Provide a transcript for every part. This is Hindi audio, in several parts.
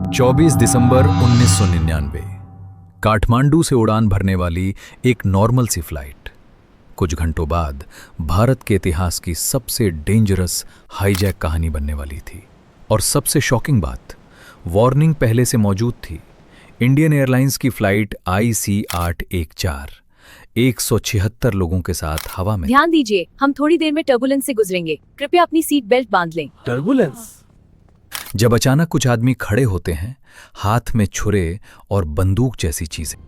24 दिसंबर 1999 काठमांडू से उड़ान भरने वाली एक नॉर्मल सी फ्लाइट कुछ घंटों बाद भारत के इतिहास की सबसे डेंजरस हाईजैक कहानी बनने वाली थी। और सबसे शॉकिंग बात, वार्निंग पहले से मौजूद थी। इंडियन एयरलाइंस की फ्लाइट IC-814 176 लोगों के साथ हवा में। ध्यान दीजिए, हम थोड़ी देर में टर्बुलेंस से गुजरेंगे। कृपया अपनी सीट बेल्ट बांध लें। टर्बुलेंस? जब अचानक कुछ आदमी खड़े होते हैं, हाथ में छुरे और बंदूक जैसी चीजें।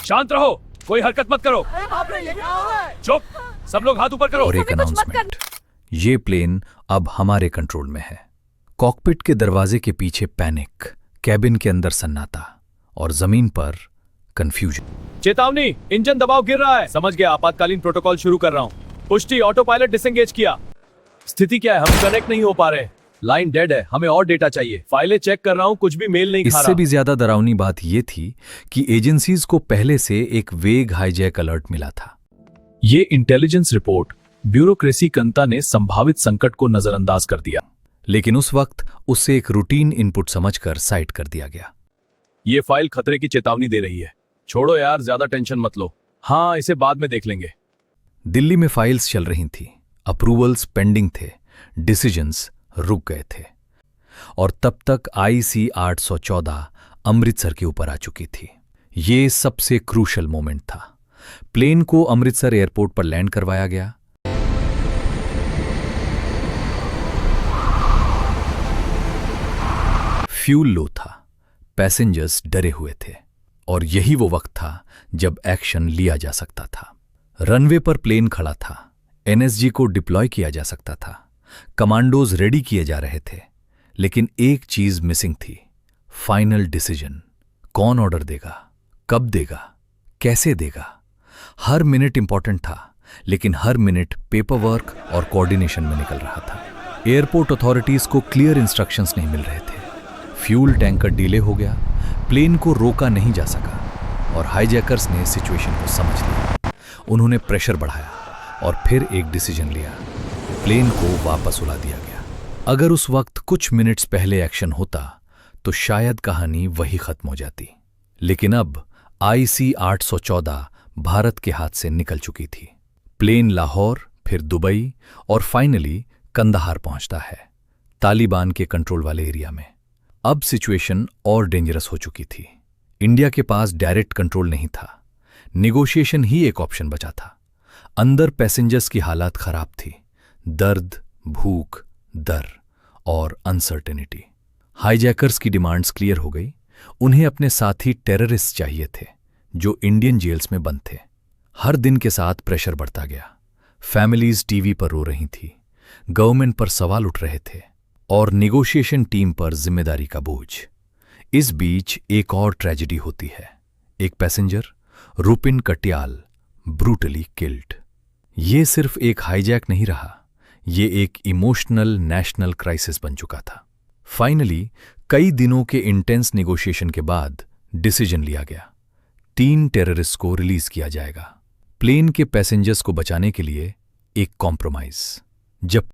शांत रहो, कोई हरकत मत करो। चुप, सब लोग हाथ ऊपर करो। और एक अनाउंसमेंट, ये प्लेन अब हमारे कंट्रोल में है। कॉकपिट के दरवाजे के पीछे पैनिक, कैबिन के अंदर सन्नाटा और जमीन पर कंफ्यूजन। चेतावनी, इंजन दबाव गिर रहा है। समझ गया, आपातकालीन प्रोटोकॉल शुरू कर रहा हूँ। पुष्टि, ऑटो पायलट डिसएंगेज किया। स्थिति क्या है? हम कनेक्ट नहीं हो पा रहे। लाइन डेड है, हमें और डेटा चाहिए। फाइलें चेक कर रहा हूँ, कुछ भी मेल नहीं खा रहा। इससे भी ज्यादा डरावनी बात यह थी कि एजेंसीज को पहले से एक वेग हाईजैक अलर्ट मिला था। ये इंटेलिजेंस रिपोर्ट ब्यूरोक्रेसी कंता ने संभावित संकट को नजरअंदाज कर दिया, लेकिन उस वक्त उसे एक रूटीन इनपुट समझकर साइट कर दिया गया। ये फाइल खतरे की चेतावनी दे रही है। छोड़ो यार, ज्यादा टेंशन मत लो। हाँ, इसे बाद में देख लेंगे। दिल्ली में फाइल्स चल रही थी, अप्रूवल्स पेंडिंग थे, डिसीजंस रुक गए थे। और तब तक IC-814 अमृतसर के ऊपर आ चुकी थी। ये सबसे क्रूशल मोमेंट था। प्लेन को अमृतसर एयरपोर्ट पर लैंड करवाया गया। फ्यूल लो था, पैसेंजर्स डरे हुए थे और यही वो वक्त था जब एक्शन लिया जा सकता था। रनवे पर प्लेन खड़ा था, NSG को डिप्लॉय किया जा सकता था, कमांडोज रेडी किए जा रहे थे, लेकिन एक चीज मिसिंग थी, फाइनल डिसीजन। कौन ऑर्डर देगा, कब देगा, कैसे देगा? हर मिनट इंपॉर्टेंट था, लेकिन हर मिनट पेपर वर्क और कोऑर्डिनेशन में निकल रहा था। एयरपोर्ट अथॉरिटीज को क्लियर इंस्ट्रक्शंस नहीं मिल रहे थे। फ्यूल टैंकर डिले हो गया, प्लेन को रोका नहीं जा सका और हाईजैकर्स ने सिचुएशन को समझ लिया। उन्होंने प्रेशर बढ़ाया और फिर एक डिसीजन लिया, प्लेन को वापस उड़ा दिया गया। अगर उस वक्त कुछ मिनट्स पहले एक्शन होता तो शायद कहानी वही खत्म हो जाती, लेकिन अब IC-814 भारत के हाथ से निकल चुकी थी। प्लेन लाहौर, फिर दुबई और फाइनली कंदाहार पहुंचता है, तालिबान के कंट्रोल वाले एरिया में। अब सिचुएशन और डेंजरस हो चुकी थी। इंडिया के पास डायरेक्ट कंट्रोल नहीं था, निगोशिएशन ही एक ऑप्शन बचा था। अंदर पैसेंजर्स की हालत खराब थी, दर्द, भूख, डर और अनसर्टेनिटी। हाईजैकर्स की डिमांड्स क्लियर हो गई। उन्हें अपने साथी टेररिस्ट चाहिए थे जो इंडियन जेल्स में बंद थे। हर दिन के साथ प्रेशर बढ़ता गया। फैमिलीज टीवी पर रो रही थी, गवर्नमेंट पर सवाल उठ रहे थे और निगोशिएशन टीम पर जिम्मेदारी का बोझ। इस बीच एक और ट्रेजेडी होती है। एक passenger, Rupin Katiyal, brutally killed. ये सिर्फ एक हाईजैक नहीं रहा, ये एक इमोशनल नेशनल क्राइसिस बन चुका था। फाइनली कई दिनों के इंटेंस निगोशिएशन के बाद डिसीजन लिया गया, 3 टेररिस्ट को रिलीज किया जाएगा। प्लेन के पैसेंजर्स को बचाने के लिए एक कॉम्प्रोमाइज। जब